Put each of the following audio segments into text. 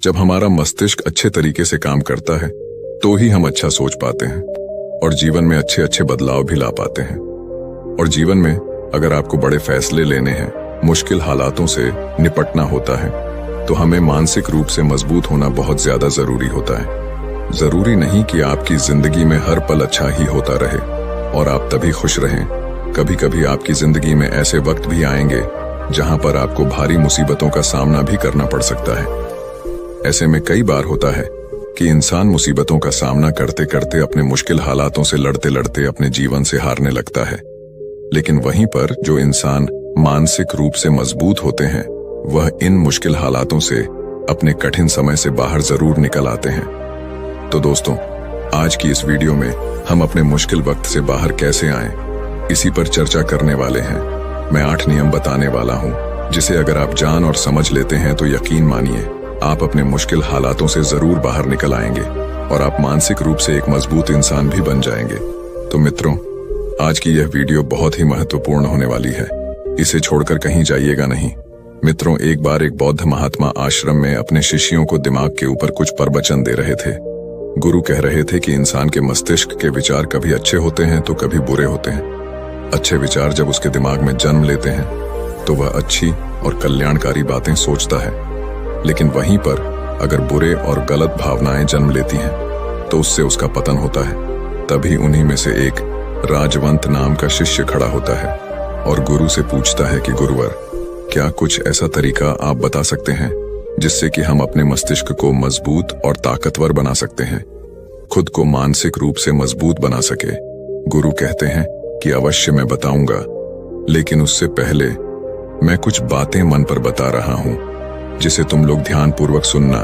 जब हमारा मस्तिष्क अच्छे तरीके से काम करता है तो ही हम अच्छा सोच पाते हैं और जीवन में अच्छे अच्छे बदलाव भी ला पाते हैं। और जीवन में अगर आपको बड़े फैसले लेने हैं, मुश्किल हालातों से निपटना होता है, तो हमें मानसिक रूप से मजबूत होना बहुत ज्यादा जरूरी होता है। जरूरी नहीं कि आपकी जिंदगी में हर पल अच्छा ही होता रहे और आप तभी खुश रहें। कभी कभी आपकी जिंदगी में ऐसे वक्त भी आएंगे जहां पर आपको भारी मुसीबतों का सामना भी करना पड़ सकता है। ऐसे में कई बार होता है कि इंसान मुसीबतों का सामना करते करते अपने मुश्किल हालातों से लड़ते लड़ते अपने जीवन से हारने लगता है। लेकिन वहीं पर जो इंसान मानसिक रूप से मजबूत होते हैं, वह इन मुश्किल हालातों से अपने कठिन समय से बाहर जरूर निकल आते हैं। तो दोस्तों, आज की इस वीडियो में हम अपने मुश्किल वक्त से बाहर कैसे आएं, इसी पर चर्चा करने वाले हैं। मैं 8 नियम बताने वाला हूं, जिसे अगर आप जान और समझ लेते हैं तो यकीन मानिए आप अपने मुश्किल हालातों से जरूर बाहर निकल आएंगे और आप मानसिक रूप से एक मजबूत इंसान भी बन जाएंगे। तो मित्रों, आज की यह वीडियो बहुत ही महत्वपूर्ण होने वाली है, इसे छोड़कर कहीं जाइएगा नहीं। मित्रों, एक बार एक बौद्ध महात्मा आश्रम में अपने शिष्यों को दिमाग के ऊपर कुछ प्रवचन दे रहे थे। गुरु कह रहे थे कि इंसान के मस्तिष्क के विचार कभी अच्छे होते हैं तो कभी बुरे होते हैं। अच्छे विचार जब उसके दिमाग में जन्म लेते हैं तो वह अच्छी और कल्याणकारी बातें सोचता है, लेकिन वहीं पर अगर बुरे और गलत भावनाएं जन्म लेती हैं तो उससे उसका पतन होता है। तभी उन्हीं में से एक राजवंत नाम का शिष्य खड़ा होता है और गुरु से पूछता है कि गुरुवर, क्या कुछ ऐसा तरीका आप बता सकते हैं जिससे कि हम अपने मस्तिष्क को मजबूत और ताकतवर बना सकते हैं, खुद को मानसिक रूप से मजबूत बना सके। गुरु कहते हैं कि अवश्य मैं बताऊंगा, लेकिन उससे पहले मैं कुछ बातें मन पर बता रहा हूं जिसे तुम लोग ध्यानपूर्वक सुनना।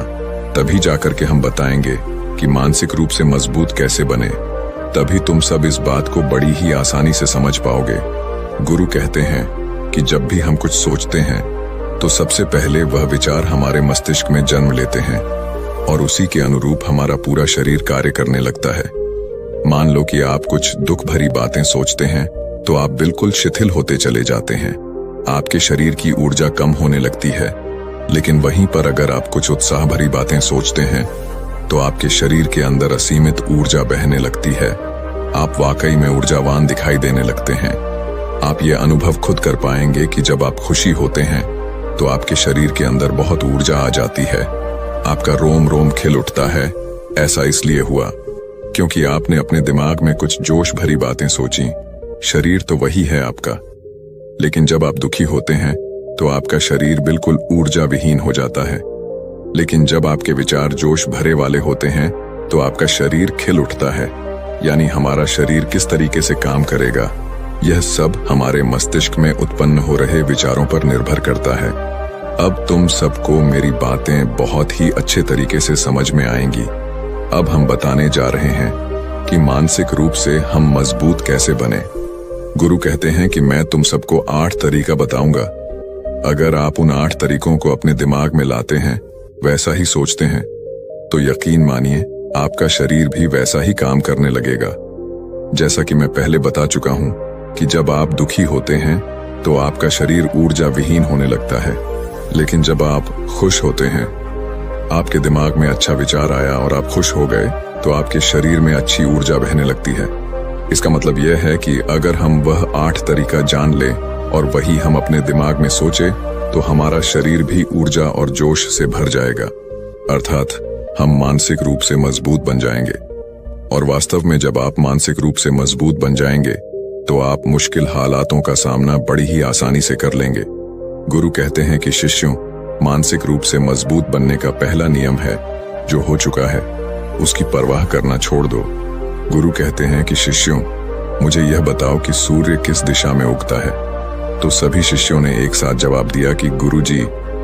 तभी जाकर के हम बताएंगे कि मानसिक रूप से मजबूत कैसे बने। तभी तुम सब इस बात को बड़ी ही आसानी से समझ पाओगे। गुरु कहते हैं कि जब भी हम कुछ सोचते हैं तो सबसे पहले वह विचार हमारे मस्तिष्क में जन्म लेते हैं और उसी के अनुरूप हमारा पूरा शरीर कार्य करने लगता है। मान लो कि आप कुछ दुख भरी बातें सोचते हैं तो आप बिल्कुल शिथिल होते चले जाते हैं, आपके शरीर की ऊर्जा कम होने लगती है। लेकिन वहीं पर अगर आप कुछ उत्साह भरी बातें सोचते हैं तो आपके शरीर के अंदर असीमित ऊर्जा बहने लगती है। आप वाकई में ऊर्जावान दिखाई देने लगते हैं। आप ये अनुभव खुद कर पाएंगे कि जब आप खुशी होते हैं तो आपके शरीर के अंदर बहुत ऊर्जा आ जाती है, आपका रोम रोम खिल उठता है। ऐसा इसलिए हुआ क्योंकि आपने अपने दिमाग में कुछ जोश भरी बातें सोची। शरीर तो वही है आपका, लेकिन जब आप दुखी होते हैं तो आपका शरीर बिल्कुल ऊर्जा विहीन हो जाता है। लेकिन जब आपके विचार जोश भरे वाले होते हैं तो आपका शरीर खिल उठता है। यानी हमारा शरीर किस तरीके से काम करेगा, यह सब हमारे मस्तिष्क में उत्पन्न हो रहे विचारों पर निर्भर करता है। अब तुम सबको मेरी बातें बहुत ही अच्छे तरीके से समझ में आएंगी। अब हम बताने जा रहे हैं कि मानसिक रूप से हम मजबूत कैसे बने। गुरु कहते हैं कि मैं तुम सबको 8 तरीका बताऊंगा। अगर आप उन 8 तरीकों को अपने दिमाग में लाते हैं, वैसा ही सोचते हैं, तो यकीन मानिए आपका शरीर भी वैसा ही काम करने लगेगा। जैसा कि मैं पहले बता चुका हूं कि जब आप दुखी होते हैं तो आपका शरीर ऊर्जा विहीन होने लगता है, लेकिन जब आप खुश होते हैं, आपके दिमाग में अच्छा विचार आया और आप खुश हो गए तो आपके शरीर में अच्छी ऊर्जा बहने लगती है। इसका मतलब यह है कि अगर हम वह 8 तरीका जान लें और वही हम अपने दिमाग में सोचे तो हमारा शरीर भी ऊर्जा और जोश से भर जाएगा, अर्थात हम मानसिक रूप से मजबूत बन जाएंगे। और वास्तव में जब आप मानसिक रूप से मजबूत बन जाएंगे तो आप मुश्किल हालातों का सामना बड़ी ही आसानी से कर लेंगे। गुरु कहते हैं कि शिष्यों, मानसिक रूप से मजबूत बनने का पहला नियम है, जो हो चुका है उसकी परवाह करना छोड़ दो। गुरु कहते हैं कि शिष्यों, मुझे यह बताओ कि सूर्य किस दिशा में उगता है। तो सभी शिष्यों ने एक साथ जवाब दिया कि गुरुजी,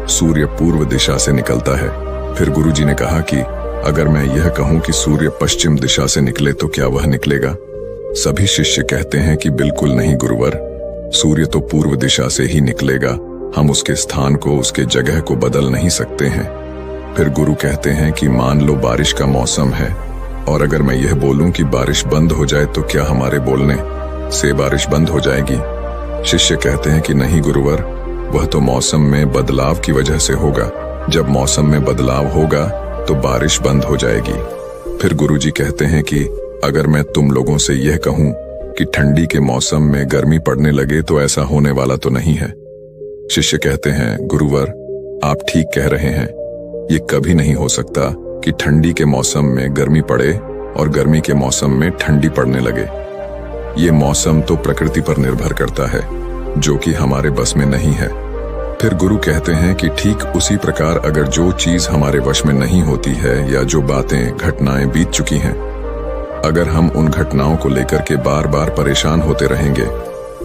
सूर्य पूर्व दिशा से निकलता है। फिर गुरुजी ने कहा कि अगर मैं यह कहूं कि सूर्य पश्चिम दिशा से निकले तो क्या वह निकलेगा? सभी शिष्य कहते हैं कि बिल्कुल नहीं गुरुवर, सूर्य तो पूर्व दिशा से ही निकलेगा, हम उसके स्थान को, उसके जगह को बदल नहीं सकते हैं। फिर गुरु कहते हैं कि मान लो बारिश का मौसम है और अगर मैं यह बोलूं कि बारिश बंद हो जाए तो क्या हमारे बोलने से बारिश बंद हो जाएगी? शिष्य कहते हैं कि नहीं गुरुवर, वह तो मौसम में बदलाव की वजह से होगा, जब मौसम में बदलाव होगा तो बारिश बंद हो जाएगी। फिर गुरुजी कहते हैं कि अगर मैं तुम लोगों से यह कहूं कि ठंडी के मौसम में गर्मी पड़ने लगे तो ऐसा होने वाला तो नहीं है। शिष्य कहते हैं, गुरुवर आप ठीक कह रहे हैं, ये कभी नहीं हो सकता कि ठंडी के मौसम में गर्मी पड़े और गर्मी के मौसम में ठंडी पड़ने लगे। ये मौसम तो प्रकृति पर निर्भर करता है, जो कि हमारे बस में नहीं है। फिर गुरु कहते हैं कि ठीक उसी प्रकार अगर जो चीज हमारे वश में नहीं होती है या जो बातें घटनाएं बीत चुकी हैं, अगर हम उन घटनाओं को लेकर के बार बार परेशान होते रहेंगे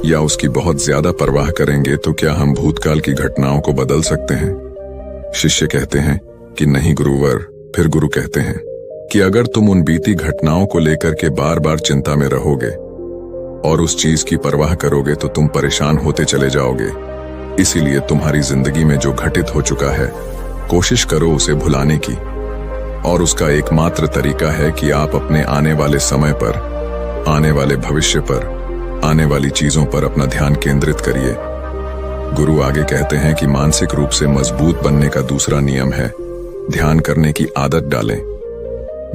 या उसकी बहुत ज्यादा परवाह करेंगे तो क्या हम भूतकाल की घटनाओं को बदल सकते हैं? शिष्य कहते हैं कि नहीं गुरुवर। फिर गुरु कहते हैं कि अगर तुम उन बीती घटनाओं को लेकर के बार बार चिंता में रहोगे और उस चीज की परवाह करोगे तो तुम परेशान होते चले जाओगे। इसीलिए तुम्हारी जिंदगी में जो घटित हो चुका है, कोशिश करो उसे भुलाने की, और उसका एकमात्र तरीका है कि आप अपने आने वाले समय पर, आने वाले भविष्य पर, आने वाली चीजों पर अपना ध्यान केंद्रित करिए। गुरु आगे कहते हैं कि मानसिक रूप से मजबूत बनने का दूसरा नियम है ध्यान करने की आदत डालें।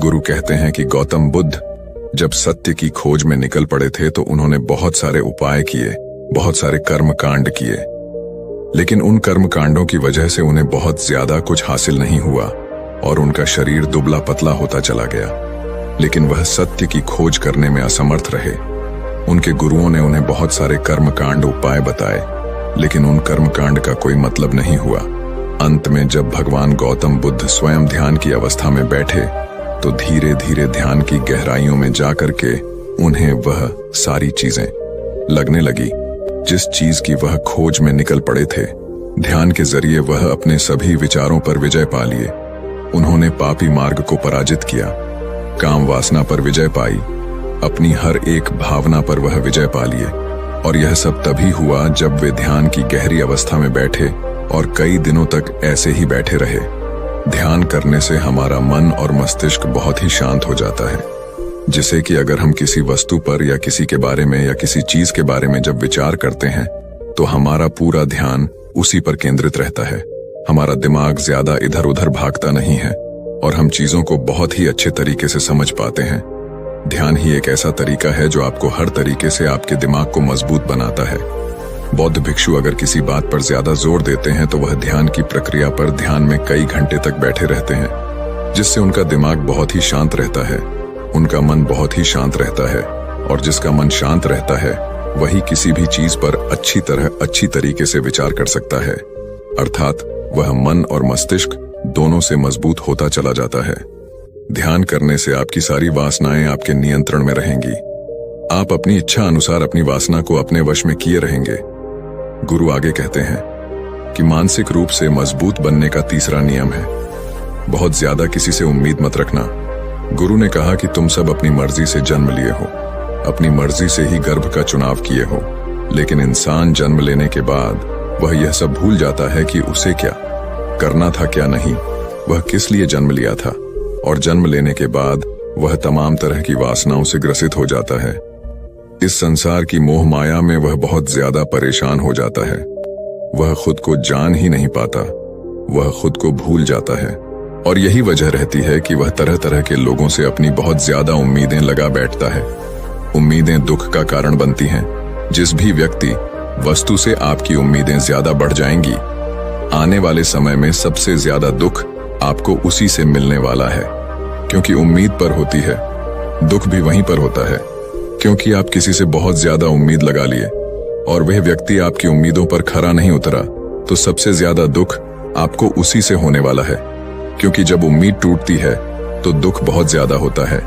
गुरु कहते हैं कि गौतम बुद्ध जब सत्य की खोज में निकल पड़े थे तो उन्होंने बहुत सारे उपाय किए, बहुत सारे कर्म कांड किए, लेकिन उन कर्म कांडों की वजह से उन्हें बहुत ज्यादा कुछ हासिल नहीं हुआ और उनका शरीर दुबला पतला होता चला गया। लेकिन वह सत्य की खोज करने में असमर्थ रहे। उनके गुरुओं ने उन्हें बहुत सारे कर्म कांड उपाय बताए, लेकिन उन कर्म कांड का कोई मतलब नहीं हुआ। अंत में जब भगवान गौतम बुद्ध स्वयं ध्यान की अवस्था में बैठे तो धीरे धीरे ध्यान की गहराइयों में जाकर के उन्हें वह सारी चीजें लगने लगी जिस चीज की वह खोज में निकल पड़े थे। ध्यान के जरिए वह अपने सभी विचारों पर विजय पा लिए। उन्होंने पापी मार्ग को पराजित किया, काम वासना पर विजय पाई, अपनी हर एक भावना पर वह विजय पा लिए। और यह सब तभी हुआ जब वे ध्यान की गहरी अवस्था में बैठे और कई दिनों तक ऐसे ही बैठे रहे। ध्यान करने से हमारा मन और मस्तिष्क बहुत ही शांत हो जाता है, जिसे कि अगर हम किसी वस्तु पर या किसी के बारे में या किसी चीज के बारे में जब विचार करते हैं तो हमारा पूरा ध्यान उसी पर केंद्रित रहता है। हमारा दिमाग ज्यादा इधर उधर भागता नहीं है और हम चीजों को बहुत ही अच्छे तरीके से समझ पाते हैं। ध्यान ही एक ऐसा तरीका है जो आपको हर तरीके से आपके दिमाग को मजबूत बनाता है। बौद्ध भिक्षु अगर किसी बात पर ज्यादा जोर देते हैं तो वह ध्यान की प्रक्रिया पर ध्यान में कई घंटे तक बैठे रहते हैं, जिससे उनका दिमाग बहुत ही शांत रहता है, उनका मन बहुत ही शांत रहता है, और जिसका मन शांत रहता है वही किसी भी चीज पर अच्छी तरीके से विचार कर सकता है। अर्थात वह मन और मस्तिष्क दोनों से मजबूत होता चला जाता है। ध्यान करने से आपकी सारी वासनाएं आपके नियंत्रण में रहेंगी। आप अपनी इच्छा अनुसार अपनी वासना को अपने वश में किए रहेंगे। गुरु आगे कहते हैं कि मानसिक रूप से मजबूत बनने का तीसरा नियम है बहुत ज्यादा किसी से उम्मीद मत रखना। गुरु ने कहा कि तुम सब अपनी मर्जी से जन्म लिए हो, अपनी मर्जी से ही गर्भ का चुनाव किए हो, लेकिन इंसान जन्म लेने के बाद वह यह सब भूल जाता है कि उसे क्या करना था क्या नहीं, वह किस लिए जन्म लिया था, और जन्म लेने के बाद वह तमाम तरह की वासनाओं से ग्रसित हो जाता है। इस संसार की मोह माया में वह बहुत ज्यादा परेशान हो जाता है। वह खुद को जान ही नहीं पाता, वह खुद को भूल जाता है, और यही वजह रहती है कि वह तरह तरह के लोगों से अपनी बहुत ज्यादा उम्मीदें लगा बैठता है। उम्मीदें दुख का कारण बनती हैं। जिस भी व्यक्ति वस्तु से आपकी उम्मीदें ज्यादा बढ़ जाएंगी, आने वाले समय में सबसे ज्यादा दुख आपको उसी से मिलने वाला है, क्योंकि उम्मीद पर होती है। दुख भी वहीं पर होता है, क्योंकि आप किसी से बहुत ज्यादा उम्मीद लगा लिए और वह व्यक्ति आपकी उम्मीदों पर खरा नहीं उतरा, तो सबसे ज्यादा दुख आपको उसी से होने वाला है, क्योंकि जब उम्मीद टूटती है तो दुख बहुत ज्यादा होता है।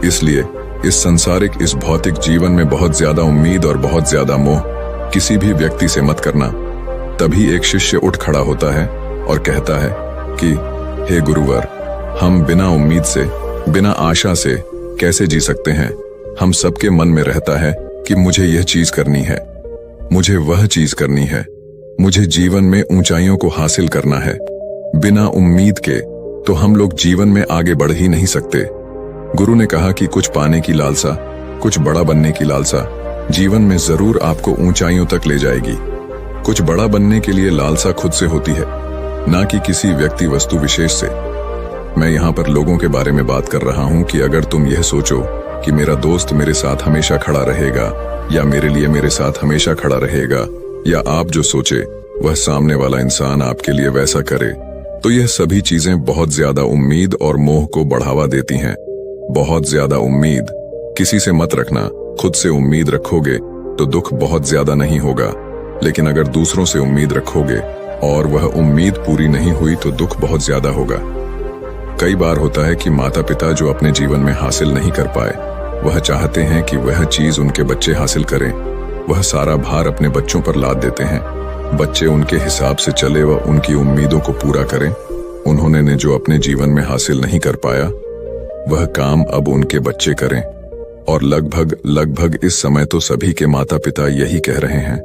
इसलिए इस संसारिक, इस भौतिक जीवन में बहुत ज्यादा उम्मीद और बहुत ज्यादा मोह किसी भी व्यक्ति से मत करना। तभी एक शिष्य उठ खड़ा होता है और कहता है कि हे गुरुवर, हम बिना उम्मीद से, बिना आशा से कैसे जी सकते हैं? हम सबके मन में रहता है कि मुझे यह चीज करनी है, मुझे वह चीज करनी है, मुझे जीवन में ऊंचाइयों को हासिल करना है। बिना उम्मीद के तो हम लोग जीवन में आगे बढ़ ही नहीं सकते। गुरु ने कहा कि कुछ पाने की लालसा, कुछ बड़ा बनने की लालसा जीवन में जरूर आपको ऊंचाइयों तक ले जाएगी। कुछ बड़ा बनने के लिए लालसा खुद से होती है, ना कि किसी व्यक्ति वस्तु विशेष से। मैं यहाँ पर लोगों के बारे में बात कर रहा हूँ कि अगर तुम यह सोचो कि मेरा दोस्त मेरे साथ हमेशा खड़ा रहेगा या मेरे लिए मेरे साथ हमेशा खड़ा रहेगा, या आप जो सोचे वह सामने वाला इंसान आपके लिए वैसा करे, तो यह सभी चीजें बहुत ज्यादा उम्मीद और मोह को बढ़ावा देती हैं। बहुत ज्यादा उम्मीद किसी से मत रखना। खुद से उम्मीद रखोगे तो दुख बहुत ज्यादा नहीं होगा, लेकिन अगर दूसरों से उम्मीद रखोगे और वह उम्मीद पूरी नहीं हुई तो दुख बहुत ज्यादा होगा। कई बार होता है कि माता पिता जो अपने जीवन में हासिल नहीं कर पाए, वह चाहते हैं कि वह चीज उनके बच्चे हासिल करें। वह सारा भार अपने बच्चों पर लाद देते हैं। बच्चे उनके हिसाब से चले व उनकी उम्मीदों को पूरा करें। उन्होंने ने जो अपने जीवन में हासिल नहीं कर पाया, वह काम अब उनके बच्चे करें। और लगभग इस समय तो सभी के माता पिता यही कह रहे हैं।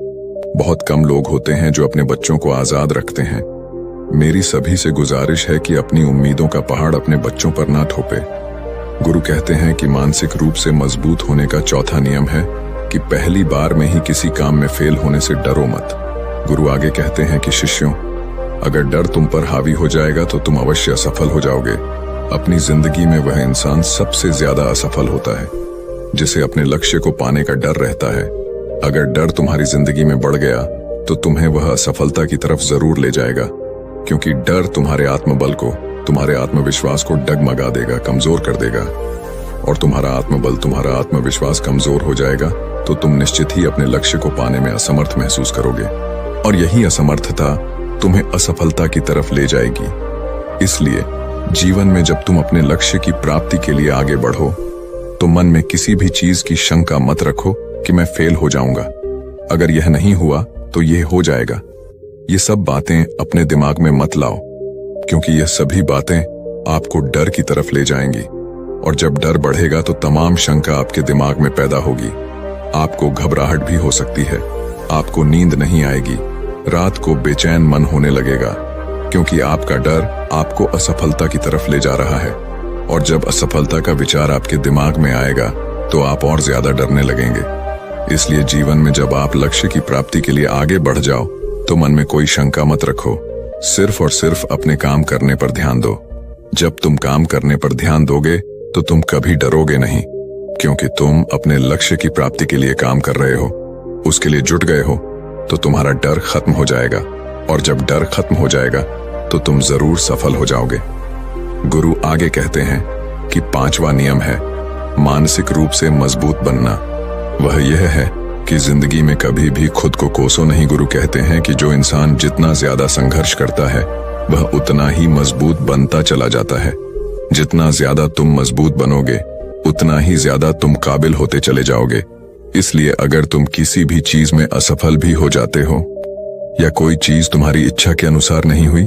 बहुत कम लोग होते हैं जो अपने बच्चों को आजाद रखते हैं। मेरी सभी से गुजारिश है कि अपनी उम्मीदों का पहाड़ अपने बच्चों पर ना थोपे। गुरु कहते हैं कि मानसिक रूप से मजबूत होने का चौथा नियम है कि पहली बार में ही किसी काम में फेल होने से डरो मत। गुरु आगे कहते हैं कि शिष्यों, अगर डर तुम पर हावी हो जाएगा तो तुम अवश्य असफल हो जाओगे। अपनी जिंदगी में वह इंसान सबसे ज्यादा असफल होता है जिसे अपने लक्ष्य को पाने का डर रहता है। अगर डर तुम्हारी जिंदगी में बढ़ गया तो तुम्हें वह असफलता की तरफ जरूर ले जाएगा, क्योंकि डर तुम्हारे आत्मबल को, तुम्हारे आत्मविश्वास को डगमगा देगा, कमजोर कर देगा। और तुम्हारा आत्मबल, तुम्हारा आत्मविश्वास कमजोर हो जाएगा तो तुम निश्चित ही अपने लक्ष्य को पाने में असमर्थ महसूस करोगे, और यही असमर्थता तुम्हें असफलता की तरफ ले जाएगी। इसलिए जीवन में जब तुम अपने लक्ष्य की प्राप्ति के लिए आगे बढ़ो तो मन में किसी भी चीज की शंका मत रखो कि मैं फेल हो जाऊंगा। अगर यह नहीं हुआ तो यह हो जाएगा। ये सब बातें अपने दिमाग में मत लाओ, क्योंकि यह सभी बातें आपको डर की तरफ ले जाएंगी। और जब डर बढ़ेगा तो तमाम शंका आपके दिमाग में पैदा होगी। आपको घबराहट भी हो सकती है, आपको नींद नहीं आएगी, रात को बेचैन मन होने लगेगा, क्योंकि आपका डर आपको असफलता की तरफ ले जा रहा है। और जब असफलता का विचार आपके दिमाग में आएगा तो आप और ज्यादा डरने लगेंगे। इसलिए जीवन में जब आप लक्ष्य की प्राप्ति के लिए आगे बढ़ जाओ तो मन में कोई शंका मत रखो, सिर्फ और सिर्फ अपने काम करने पर ध्यान दो। जब तुम काम करने पर ध्यान दोगे तो तुम कभी डरोगे नहीं, क्योंकि तुम अपने लक्ष्य की प्राप्ति के लिए काम कर रहे हो, उसके लिए जुट गए हो, तो तुम्हारा डर खत्म हो जाएगा। और जब डर खत्म हो जाएगा तो तुम जरूर सफल हो जाओगे। गुरु आगे कहते हैं कि पांचवा नियम है मानसिक रूप से मजबूत बनना। वह यह है कि जिंदगी में कभी भी खुद को कोसो नहीं। गुरु कहते हैं कि जो इंसान जितना ज्यादा संघर्ष करता है वह उतना ही मजबूत बनता चला जाता है। जितना ज्यादा तुम मजबूत बनोगे उतना ही ज्यादा तुम काबिल होते चले जाओगे। इसलिए अगर तुम किसी भी चीज में असफल भी हो जाते हो, या कोई चीज तुम्हारी इच्छा के अनुसार नहीं हुई,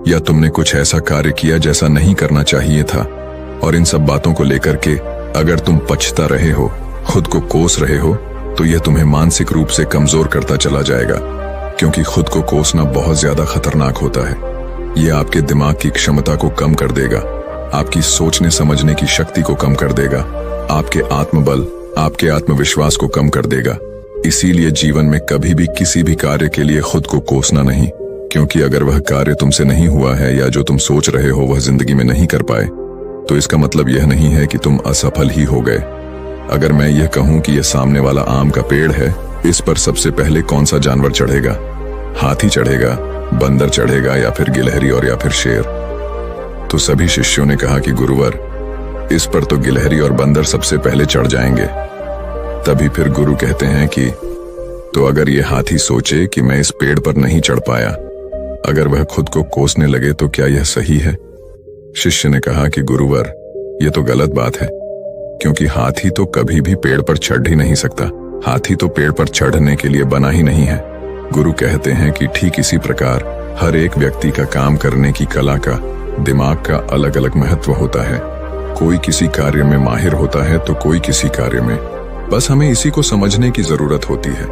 या तुमने कुछ ऐसा कार्य किया जैसा नहीं करना चाहिए था, और इन सब बातों को लेकर के अगर तुम पछता रहे हो, खुद को कोस रहे हो, तो यह तुम्हें मानसिक रूप से कमजोर करता चला जाएगा। क्योंकि खुद को कोसना बहुत ज्यादा खतरनाक होता है। यह आपके दिमाग की क्षमता को कम कर देगा, आपकी सोचने समझने की शक्ति को कम कर देगा, आपके आत्मबल, आपके आत्मविश्वास को कम कर देगा। इसीलिए जीवन में कभी भी किसी भी कार्य के लिए खुद को कोसना नहीं, क्योंकि अगर वह कार्य तुमसे नहीं हुआ है या जो तुम सोच रहे हो वह जिंदगी में नहीं कर पाए, तो इसका मतलब यह नहीं है कि तुम असफल ही हो गए। अगर मैं यह कहूं कि यह सामने वाला आम का पेड़ है, इस पर सबसे पहले कौन सा जानवर चढ़ेगा? हाथी चढ़ेगा, बंदर चढ़ेगा, या फिर गिलहरी और या फिर शेर? तो सभी शिष्यों ने कहा कि गुरुवर, इस पर तो गिलहरी और बंदर सबसे पहले चढ़ जाएंगे। तभी फिर गुरु कहते हैं कि तो अगर ये हाथी सोचे कि मैं इस पेड़ पर नहीं चढ़ पाया, अगर वह खुद को कोसने लगे तो क्या यह सही है? शिष्य ने कहा कि गुरुवर, यह तो गलत बात है, क्योंकि हाथी तो कभी भी पेड़ पर चढ़ ही नहीं सकता। हाथी तो पेड़ पर चढ़ने के लिए बना ही नहीं है। गुरु कहते हैं कि ठीक इसी प्रकार हर एक व्यक्ति का काम करने की कला का, दिमाग का अलग अलग महत्व होता है। कोई किसी कार्य में माहिर होता है तो कोई किसी कार्य में। बस हमें इसी को समझने की जरूरत होती है।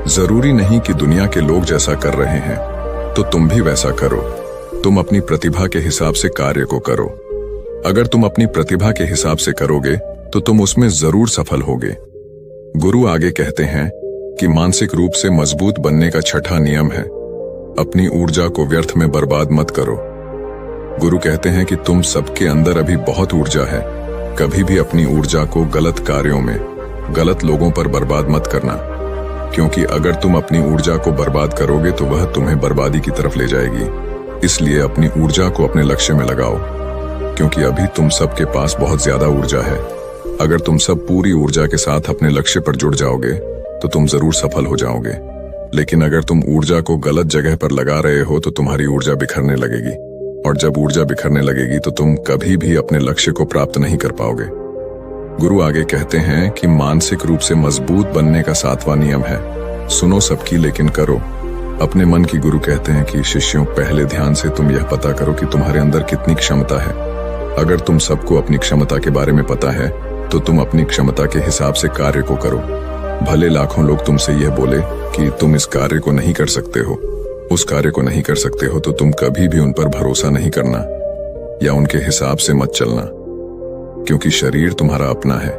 जरूरी नहीं कि दुनिया के लोग जैसा कर रहे हैं तो तुम भी वैसा करो। तुम अपनी प्रतिभा के हिसाब से कार्य को करो। अगर तुम अपनी प्रतिभा के हिसाब से करोगे तो तुम उसमें जरूर सफल होगे। गुरु आगे कहते हैं कि मानसिक रूप से मजबूत बनने का छठा नियम है अपनी ऊर्जा को व्यर्थ में बर्बाद मत करो। गुरु कहते हैं कि तुम सबके अंदर अभी बहुत ऊर्जा है। कभी भी अपनी ऊर्जा को गलत कार्यों में, गलत लोगों पर बर्बाद मत करना, क्योंकि अगर तुम अपनी ऊर्जा को बर्बाद करोगे तो वह तुम्हें बर्बादी की तरफ ले जाएगी। इसलिए अपनी ऊर्जा को अपने लक्ष्य में लगाओ, क्योंकि अभी तुम सबके पास बहुत ज्यादा ऊर्जा है। अगर तुम सब पूरी ऊर्जा के साथ अपने लक्ष्य पर जुड़ जाओगे तो तुम जरूर सफल हो जाओगे। लेकिन अगर तुम ऊर्जा को गलत जगह पर लगा रहे हो तो तुम्हारी ऊर्जा बिखरने लगेगी, और जब ऊर्जा बिखरने लगेगी तो तुम कभी भी अपने लक्ष्य को प्राप्त नहीं कर पाओगे। गुरु आगे कहते हैं कि मानसिक रूप से मजबूत बनने का 7वां नियम है, सुनो सबकी लेकिन करो अपने मन की। गुरु कहते हैं कि शिष्यों, पहले ध्यान से तुम यह पता करो कि तुम्हारे अंदर कितनी क्षमता है। अगर तुम सबको अपनी क्षमता के बारे में पता है तो तुम अपनी क्षमता के हिसाब से कार्य को करो। भले लाखों लोग तुमसे यह बोले कि तुम इस कार्य को नहीं कर सकते हो, उस कार्य को नहीं कर सकते हो, तो तुम कभी भी उन पर भरोसा नहीं करना या उनके हिसाब से मत चलना, क्योंकि शरीर तुम्हारा अपना है।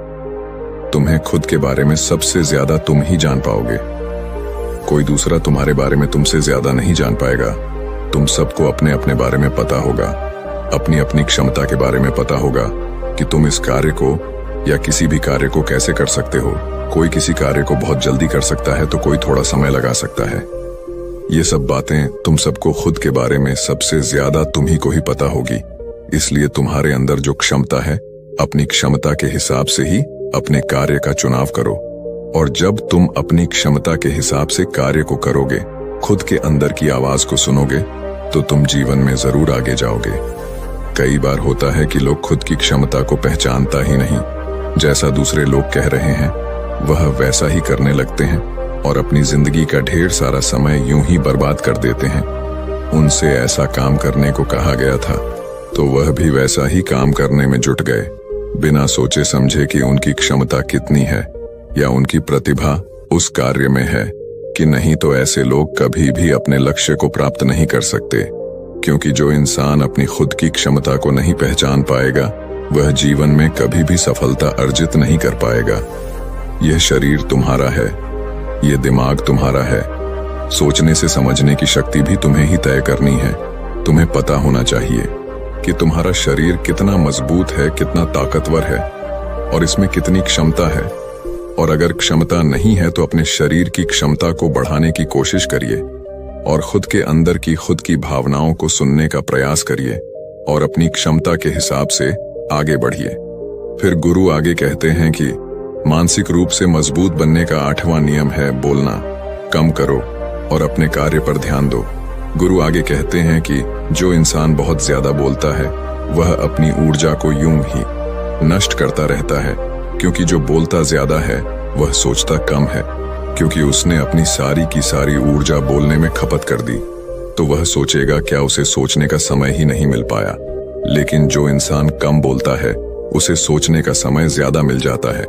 तुम्हें खुद के बारे में सबसे ज्यादा तुम ही जान पाओगे। कोई दूसरा तुम्हारे बारे में तुमसे ज्यादा नहीं जान पाएगा। तुम सबको अपने अपने बारे में पता होगा, अपनी अपनी क्षमता के बारे में पता होगा कि तुम इस कार्य को या किसी भी कार्य को कैसे कर सकते हो। कोई किसी कार्य को बहुत जल्दी कर सकता है तो कोई थोड़ा समय लगा सकता है। ये सब बातें तुम सबको खुद के बारे में सबसे ज्यादा तुम ही को ही पता होगी। इसलिए तुम्हारे अंदर जो क्षमता है, अपनी क्षमता के हिसाब से ही अपने कार्य का चुनाव करो। और जब तुम अपनी क्षमता के हिसाब से कार्य को करोगे, खुद के अंदर की आवाज को सुनोगे, तो तुम जीवन में जरूर आगे जाओगे। कई बार होता है कि लोग खुद की क्षमता को पहचानता ही नहीं, जैसा दूसरे लोग कह रहे हैं वह वैसा ही करने लगते हैं और अपनी जिंदगी का ढेर सारा समय यूं ही बर्बाद कर देते हैं। उनसे ऐसा काम करने को कहा गया था तो वह भी वैसा ही काम करने में जुट गए, बिना सोचे समझे कि उनकी क्षमता कितनी है या उनकी प्रतिभा उस कार्य में है कि नहीं। तो ऐसे लोग कभी भी अपने लक्ष्य को प्राप्त नहीं कर सकते, क्योंकि जो इंसान अपनी खुद की क्षमता को नहीं पहचान पाएगा वह जीवन में कभी भी सफलता अर्जित नहीं कर पाएगा। यह शरीर तुम्हारा है, यह दिमाग तुम्हारा है। सोचने से समझने की शक्ति भी तुम्हें ही तय करनी है। तुम्हें पता होना चाहिए कि तुम्हारा शरीर कितना मजबूत है, कितना ताकतवर है और इसमें कितनी क्षमता है। और अगर क्षमता नहीं है तो अपने शरीर की क्षमता को बढ़ाने की कोशिश करिए और खुद के अंदर की खुद की भावनाओं को सुनने का प्रयास करिए और अपनी क्षमता के हिसाब से आगे बढ़िए। फिर गुरु आगे कहते हैं कि मानसिक रूप से मजबूत बनने का 8वां नियम है, बोलना कम करो और अपने कार्य पर ध्यान दो। गुरु आगे कहते हैं कि जो इंसान बहुत ज्यादा बोलता है वह अपनी ऊर्जा को यूं ही नष्ट करता रहता है, क्योंकि जो बोलता ज्यादा है वह सोचता कम है, क्योंकि उसने अपनी सारी की सारी ऊर्जा बोलने में खपत कर दी तो वह सोचेगा क्या उसे सोचने का समय ही नहीं मिल पाया। लेकिन जो इंसान कम बोलता है उसे सोचने का समय ज्यादा मिल जाता है।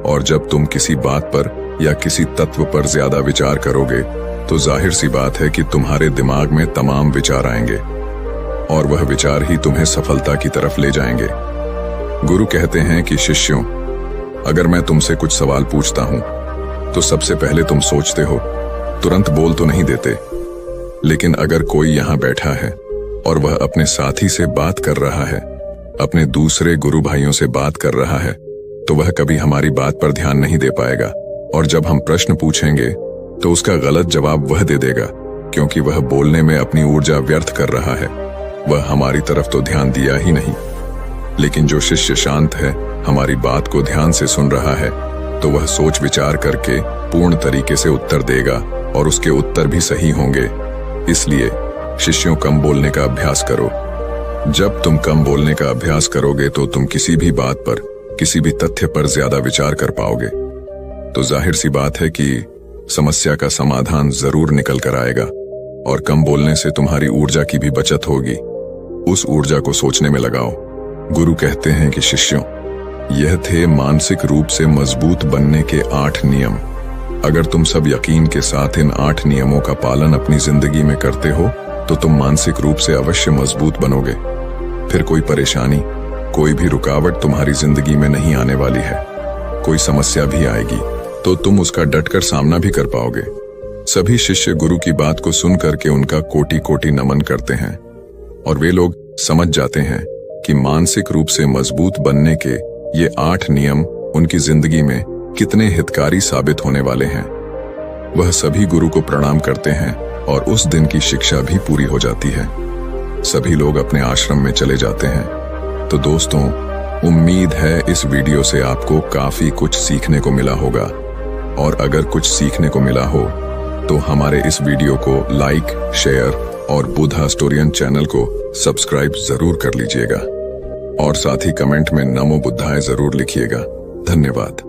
और जब तुम किसी बात पर या किसी तत्व पर ज्यादा विचार करोगे तो जाहिर सी बात है कि तुम्हारे दिमाग में तमाम विचार आएंगे और वह विचार ही तुम्हें सफलता की तरफ ले जाएंगे। गुरु कहते हैं कि शिष्यों, अगर मैं तुमसे कुछ सवाल पूछता हूं तो सबसे पहले तुम सोचते हो, तुरंत बोल तो नहीं देते। लेकिन अगर कोई यहां बैठा है और वह अपने साथी से बात कर रहा है, अपने दूसरे गुरु भाइयों से बात कर रहा है, तो वह कभी हमारी बात पर ध्यान नहीं दे पाएगा। और जब हम प्रश्न पूछेंगे तो उसका गलत जवाब वह दे देगा, क्योंकि वह बोलने में अपनी ऊर्जा व्यर्थ कर रहा है। वह हमारी तरफ तो ध्यान दिया ही नहीं। लेकिन जो शिष्य शांत है, हमारी बात को ध्यान से सुन रहा है, तो वह सोच विचार करके पूर्ण तरीके से उत्तर देगा और उसके उत्तर भी सही होंगे। इसलिए शिष्यों, कम बोलने का अभ्यास करो। जब तुम कम बोलने का अभ्यास करोगे तो तुम किसी भी बात पर, किसी भी तथ्य पर ज्यादा विचार कर पाओगे। तो जाहिर सी बात है कि समस्या का समाधान जरूर निकल कर आएगा और कम बोलने से तुम्हारी ऊर्जा की भी बचत होगी। उस ऊर्जा को सोचने में लगाओ। गुरु कहते हैं कि शिष्यों, यह थे मानसिक रूप से मजबूत बनने के 8 नियम। अगर तुम सब यकीन के साथ इन 8 नियमों का पालन अपनी जिंदगी में करते हो तो तुम मानसिक रूप से अवश्य मजबूत बनोगे। फिर कोई परेशानी, कोई भी रुकावट तुम्हारी जिंदगी में नहीं आने वाली है। कोई समस्या भी आएगी तो तुम उसका डटकर सामना भी कर पाओगे। सभी शिष्य गुरु की बात को सुन करके उनका कोटि कोटि नमन करते हैं और वे लोग समझ जाते हैं कि मानसिक रूप से मजबूत बनने के ये 8 नियम उनकी जिंदगी में कितने हितकारी साबित होने वाले हैं। वह सभी गुरु को प्रणाम करते हैं और उस दिन की शिक्षा भी पूरी हो जाती है। सभी लोग अपने आश्रम में चले जाते हैं। तो दोस्तों, उम्मीद है इस वीडियो से आपको काफी कुछ सीखने को मिला होगा, और अगर कुछ सीखने को मिला हो तो हमारे इस वीडियो को लाइक, शेयर और बुद्धा स्टोरियन चैनल को सब्सक्राइब जरूर कर लीजिएगा और साथ ही कमेंट में नमो बुद्धाय जरूर लिखिएगा। धन्यवाद।